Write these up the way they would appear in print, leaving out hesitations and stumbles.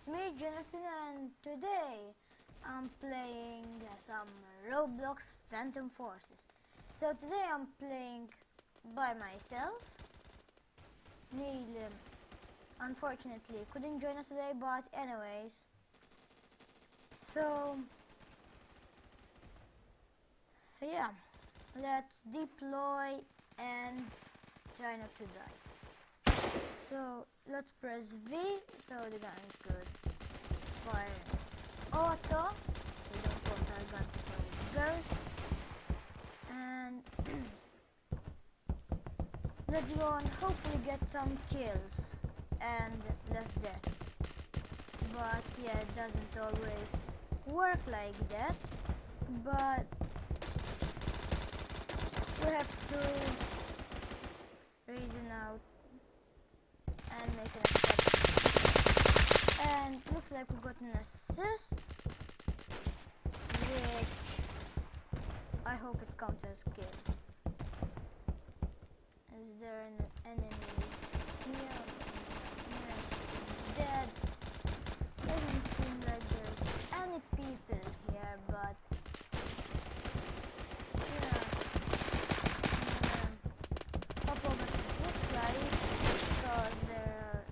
it's me, Jonathan, and today I'm playing some Roblox Phantom Forces. So today I'm playing by myself. Neil, unfortunately, couldn't join us today, but anyways. So, yeah, let's deploy and try not to die. So let's press V so the gun could fire auto. We don't want our gun to fire burst. And let's go and hopefully get some kills and less deaths. But yeah, it doesn't always work like that. But we have to reason out and make an attack. And looks like we got an assist, which I hope it counts as kill. Is there an enemies here? Dead. Doesn't seem like there's any people here, but yeah. Hop over to this side because there are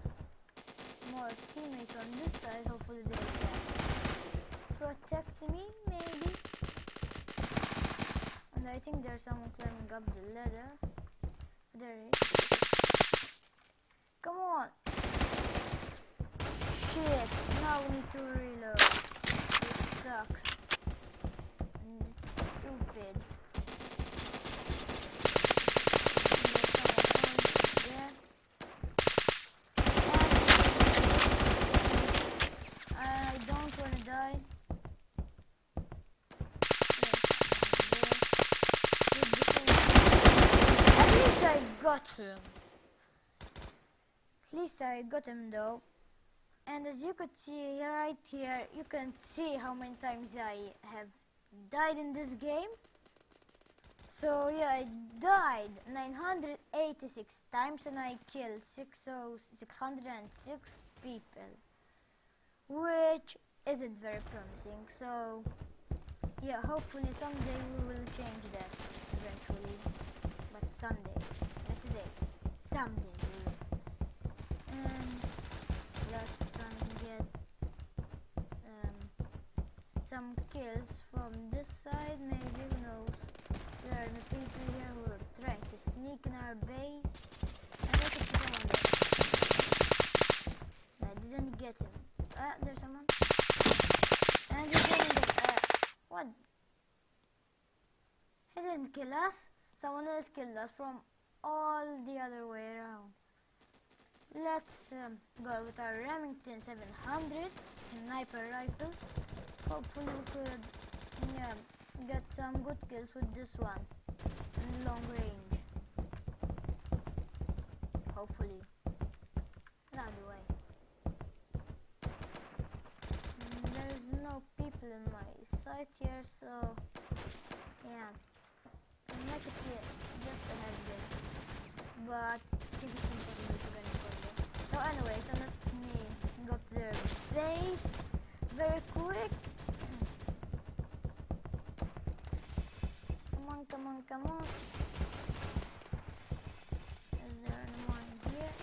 more teammates on this side. Hopefully they can protect me, maybe. And I think there's someone climbing up the ladder. There he is. Come on! Shit! Now we need to reload. Which sucks. And it's stupid. I don't want to die. At least I got him. At least I got him though. And as you could see right here, you can see how many times I have died in this game. So yeah, I died 986 times and I killed 606 people, which isn't very promising. So yeah, hopefully someday we will change that eventually, but someday, not today, someday we will. And let's try and get some kills from this side, maybe, who knows. There are the people here who are trying to sneak in our base. And I could see someone there. I didn't get him. There's someone. And he didn't get, what? He didn't kill us. Someone else killed us from all the other way around. Let's go with our Remington 700 sniper rifle. Hopefully we could, yeah, get some good kills with this one in long range. Hopefully. Another way. There's no people in my sight here, so yeah. I might have just ahead there. But I think it's impossible to get any further. So anyway, so let me go to their base very quick. Come on, come on. Is there anyone here?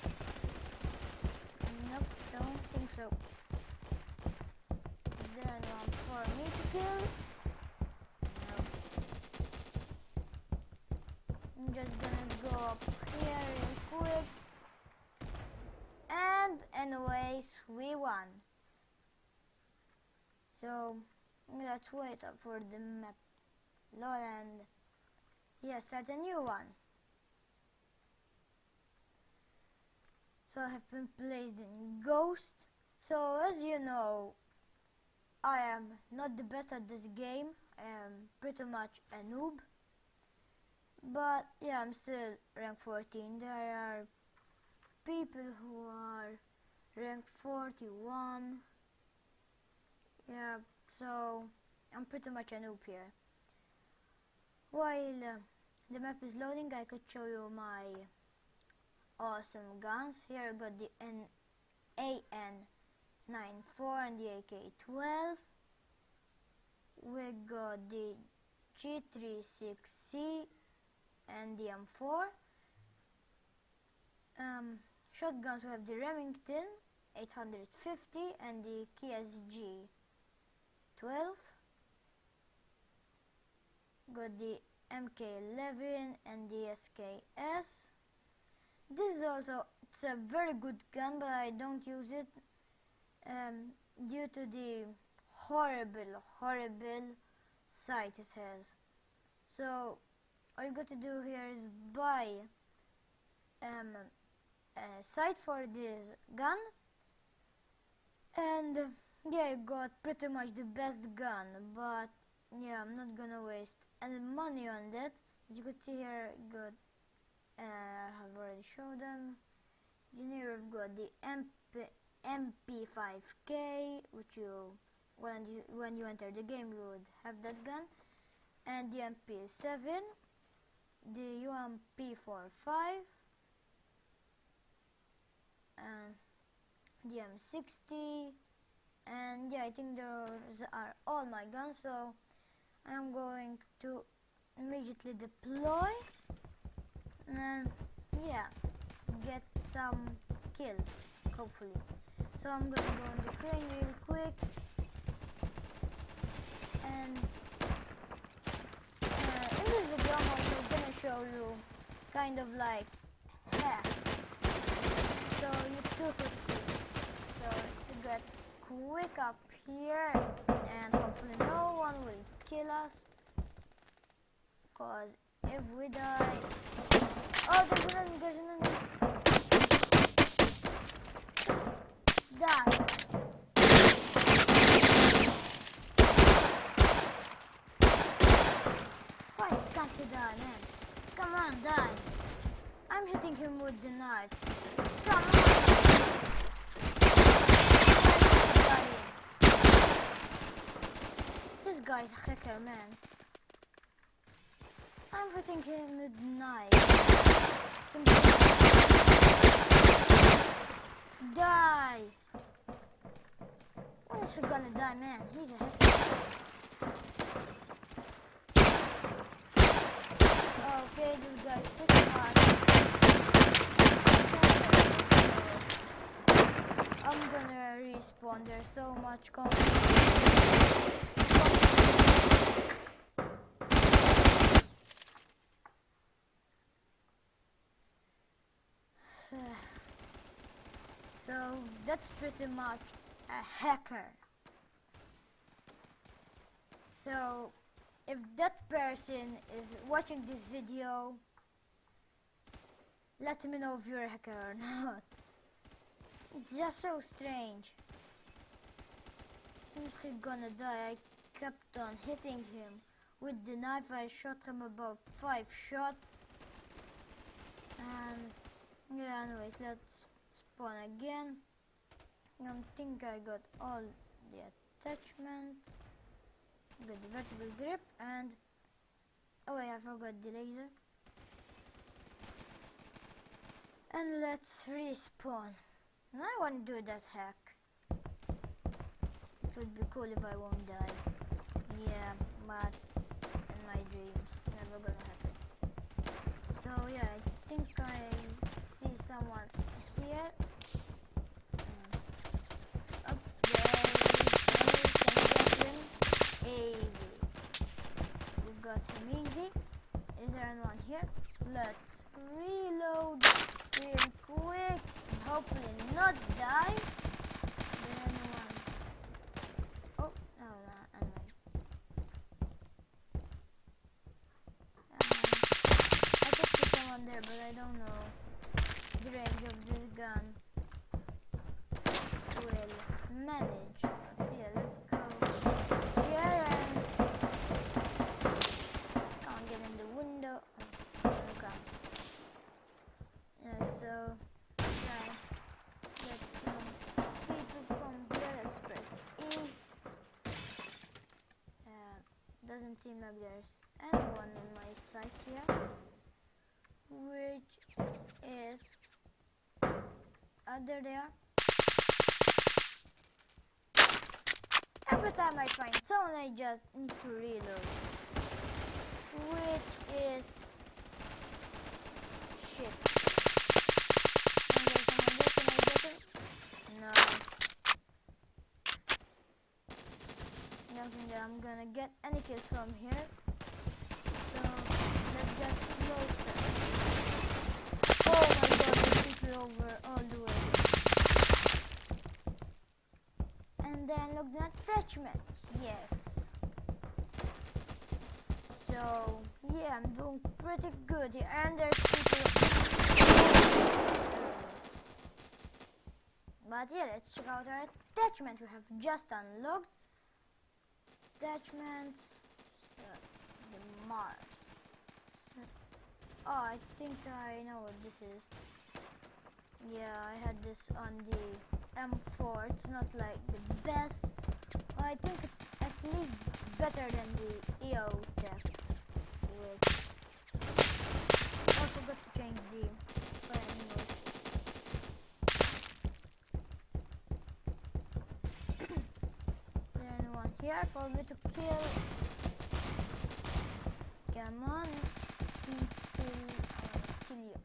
Nope, don't think so. Is there anyone for me to kill? No. I'm just gonna go up here real quick. And anyways, we won. So let's wait up for the map load and yeah, start a new one. So I have been placed in Ghost. So as you know, I am not the best at this game. I am pretty much a noob. But yeah, I'm still rank 14. There are people who are rank 41. Yeah, so I'm pretty much a noob here. While the map is loading, I could show you my awesome guns. Here I got the AN 9.4 and the AK-12. We got the G36C and the M4. Shotguns, we have the Remington 850 and the KSG 12. Got the MK11 and the SKS. This is also, it's a very good gun, but I don't use it due to the horrible sight it has. So all you got to do here is buy a sight for this gun, and yeah, you got pretty much the best gun. But yeah, I'm not gonna waste any money on that. As you could see here, got I have already showed them. Here we've got the MP5K, which when you enter the game you would have that gun, and the MP7, the UMP45, and the M60, and yeah, I think those are all my guns. So I'm going to immediately deploy and yeah, get some kills, hopefully. So I'm gonna go on the crane real quick, and in this video I'm also gonna show you kind of like hack, so you too could see. So let's get quick up here, and hopefully no one will kill us, cause if we die, oh, there's an enemy. Die. Why can't you die, man? Come on, die. I'm hitting him with the knife. Come on. This guy's a hacker, man. I'm hitting him with the knife. Die. When is he gonna die, man? He's a hacker. Okay, this guy's pretty hard. I'm gonna respawn. There's so much conflict. So that's pretty much a hacker. So if that person is watching this video, let me know if you're a hacker or not. It's just so strange. Is he gonna die? I kept on hitting him with the knife. I shot him about 5 shots. And yeah, anyways, let's spawn again. I think I got all the attachments. Got the vertical grip, and oh wait, I forgot the laser. And let's respawn. And I want to do that hack. It would be cool if I won't die. Yeah, but in my dreams it's never gonna happen. So yeah, I think I see someone here. Up there, can get him? Easy. We got him easy. Is there anyone here? Let's reload real quick. Hopefully not die. Is there anyone? Oh, no, anyway. I could see someone there, but I don't know the range of this gun will manage. But yeah, let's go here and can't get in the window. Okay. Yeah, so yeah, get some people from here. Let's press E. Doesn't seem like there's anyone in my sight here, which is there they are. time I find someone, I just need to reload. Which is shit. And there's someone there, can I get him? No. I don't think that I'm gonna get any kills from here. So let's get closer. Oh my god, there's people over all the way there. And then look at attachment. Yes. So yeah, I'm doing pretty good here. And there's people. But yeah, let's check out our attachment we have just unlocked. Attachments. The Mars. Oh, I think I know what this is. Yeah, I had this on the M4. It's not like the best. Well, I think it's at least better than the EO Tech. Which I forgot to change the fire mode. There's anyone here for me to kill. Come on, people, kill you.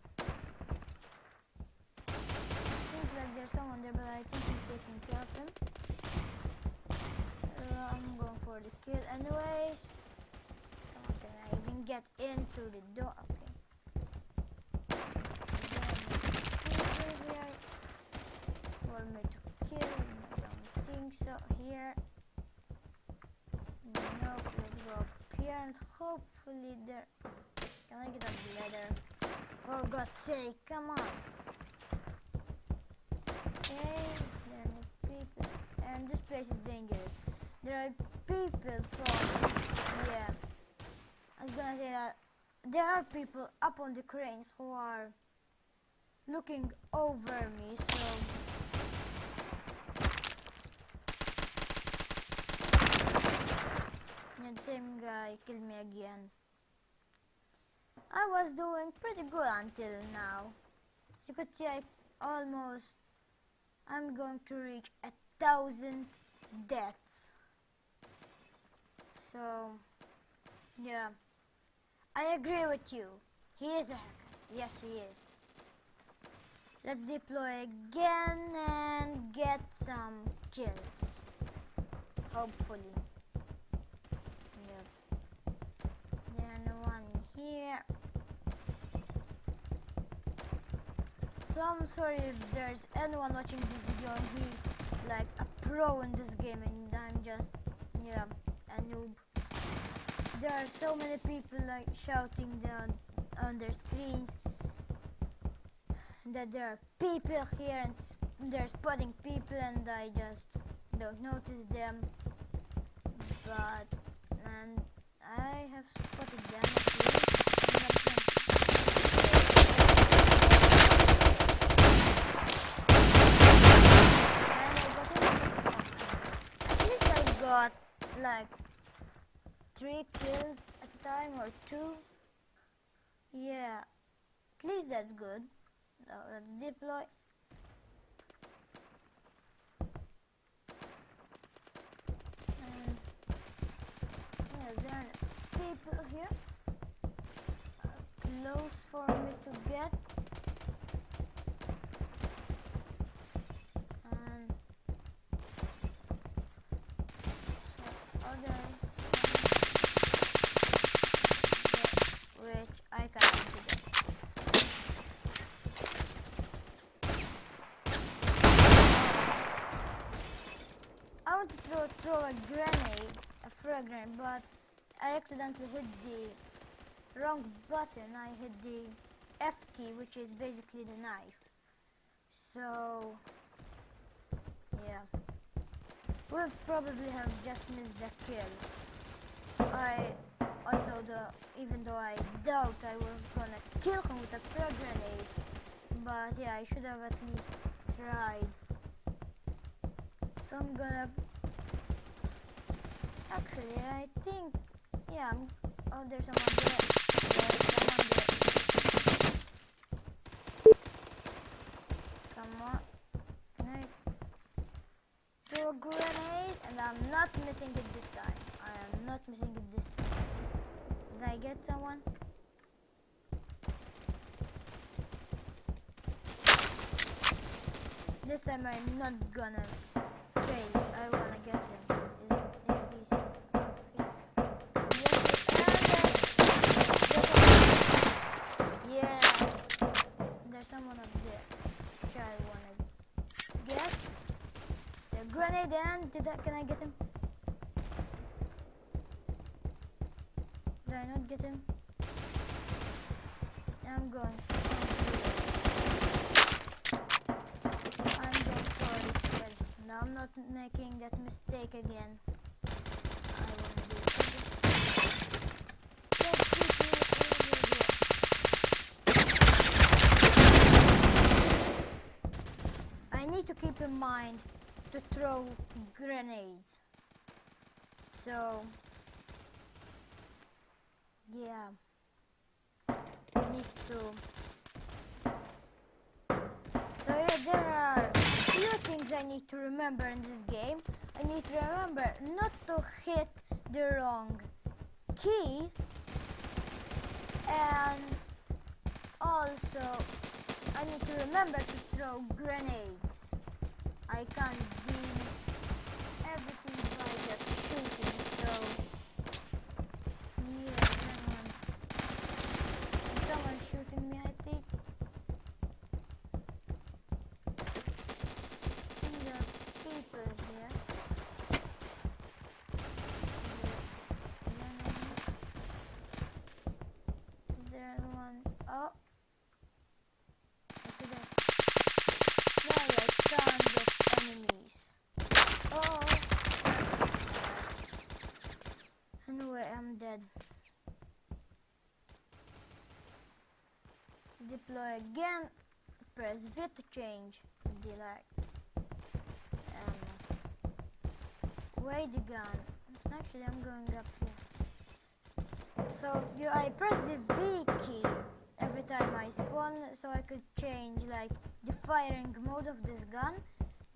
Seems like there's someone there, but I think he's taking care of him. I'm going for the kill anyways. Come on, can I even get into the door? Okay. Then here for me to kill. I don't think so. Here. Nope, let's go up here and hopefully there. Can I get a ladder? For God's sake, come on. Okay, is there any people? And this place is dangerous. There are people from, yeah. I was gonna say that there are people up on the cranes who are looking over me, so. And the same guy killed me again. I was doing pretty good until now. As you could see, I'm going to reach 1,000 deaths. So, yeah. I agree with you. He is a hacker. Yes, he is. Let's deploy again and get some kills. Hopefully. Here. So I'm sorry if there's anyone watching this video and he's like a pro in this game and I'm just, yeah, a noob. There are so many people like shouting down on their screens that there are people here and they're spotting people and I just don't notice them. But, and I have spotted them at least. Got like 3 kills at a time or 2. Yeah, at least that's good. Now let's deploy. And yeah, there are people here close for me to get. Which I can't get. I want to throw a grenade, a frag grenade, but I accidentally hit the wrong button. I hit the F key, which is basically the knife. So yeah, we'll probably have just missed the kill. Even though I doubt I was gonna kill him with a frag grenade, but yeah, I should have at least tried. So I'm gonna, actually I think, yeah, oh, there's someone there. There's someone there. Come on, can I throw a grenade? And I I'm not missing it this time. I am not missing it this time. Did I get someone? This time I'm not gonna fail. I wanna get him. Is he's up here? Yes, there's someone up there. Which I wanna get. The grenade and can I get him? Did I not get him? I'm going. Now I'm not making that mistake again. I won't do it. I need to keep in mind to throw grenades. So yeah, I need to. So yeah, there are few things I need to remember in this game. I need to remember not to hit the wrong key, and also I need to remember to throw grenades. I can't do everything by just shooting, so yeah, someone shooting me, I think. People here. Is there one? Oh, I see that. There are tons of enemies. Oh, anyway, I'm dead. Let's deploy again. Press V to change. Delete. Wait the gun. Actually, I'm going up here. So I press the V key every time I spawn, so I could change like the firing mode of this gun.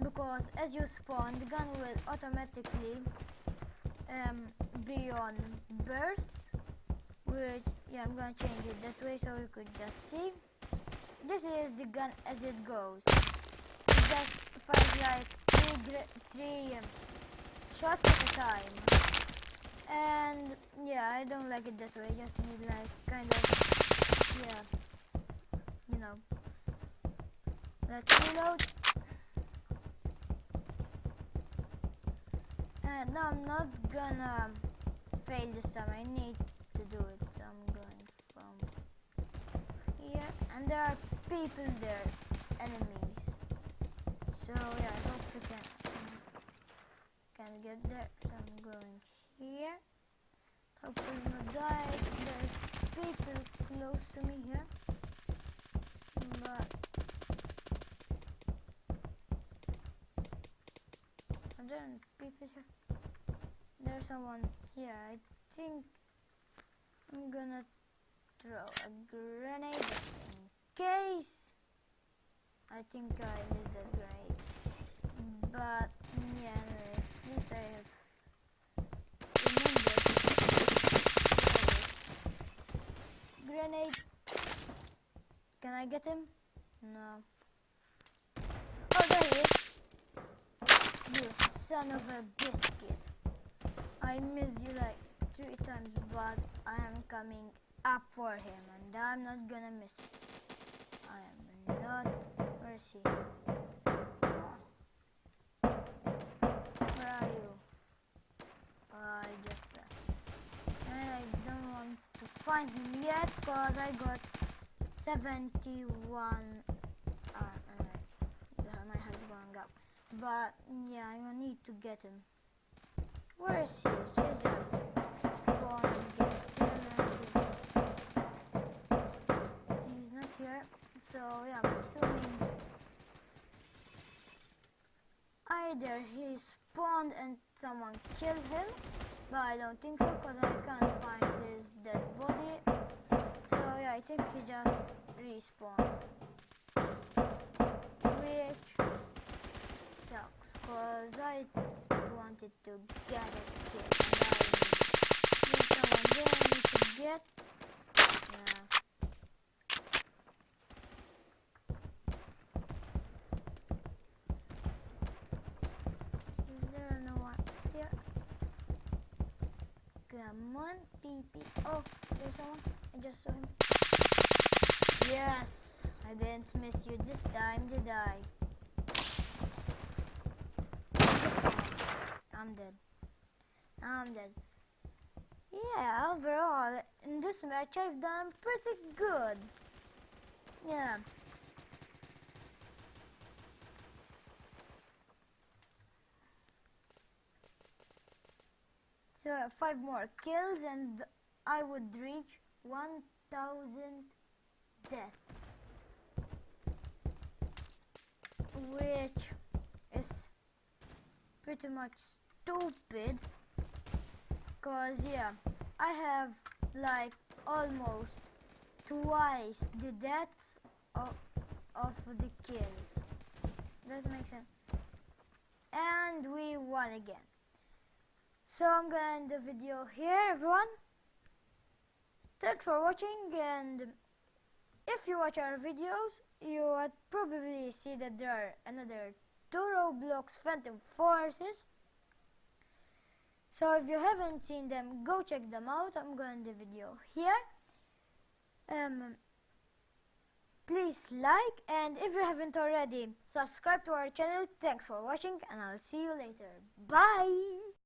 Because as you spawn, the gun will automatically be on burst. Which yeah, I'm gonna change it that way so you could just see. This is the gun as it goes. It just fires like three shots at a time, and yeah, I don't like it that way. I just need like kind of, yeah, you know. Let's reload. And no, I'm not gonna fail this time. I need to do it. So I'm going from here, and there are people there, enemies. So yeah, I hope you can get there. So I'm going here. Hopefully not die. There's people close to me here, but are there people here? There's someone here. I think I'm gonna throw a grenade just in case. I think I missed that grenade, but yeah, anyways, at least I have remembered. Grenade. Can I get him? No. Oh, there he is. You son of a biscuit. I missed you like 3 times, but I am coming up for him, and I'm not gonna miss it. I am not. Where is he? Oh. Where are you? I just left. And I don't want to find him yet, cause I got 71. My head's going up. But yeah, I will need to get him. Where is he? Should just spawn and get him. He's not here. So yeah, I'm assuming either he spawned and someone killed him, but I don't think so because I can't find his dead body. So yeah, I think he just respawned, which sucks because I want wanted to get a kill, and I need someone there I need to get. Yeah. Is there no one here? Come on, PP. Oh, there's someone. I just saw him. Yes, I didn't miss you this time, did I? I'm dead. I'm dead. Yeah, overall, in this match I've done pretty good. Yeah. So 5 more kills and I would reach 1000 deaths. Which is pretty much stupid. Cause yeah, I have like almost twice the deaths of the kills. That makes sense. And we won again. So I'm gonna end the video here, everyone. Thanks for watching, and if you watch our videos, you would probably see that there are another 2 Roblox Phantom Forces. So if you haven't seen them, go check them out. I'm going to end the video here. Please like, and if you haven't already, subscribe to our channel. Thanks for watching, and I'll see you later. Bye!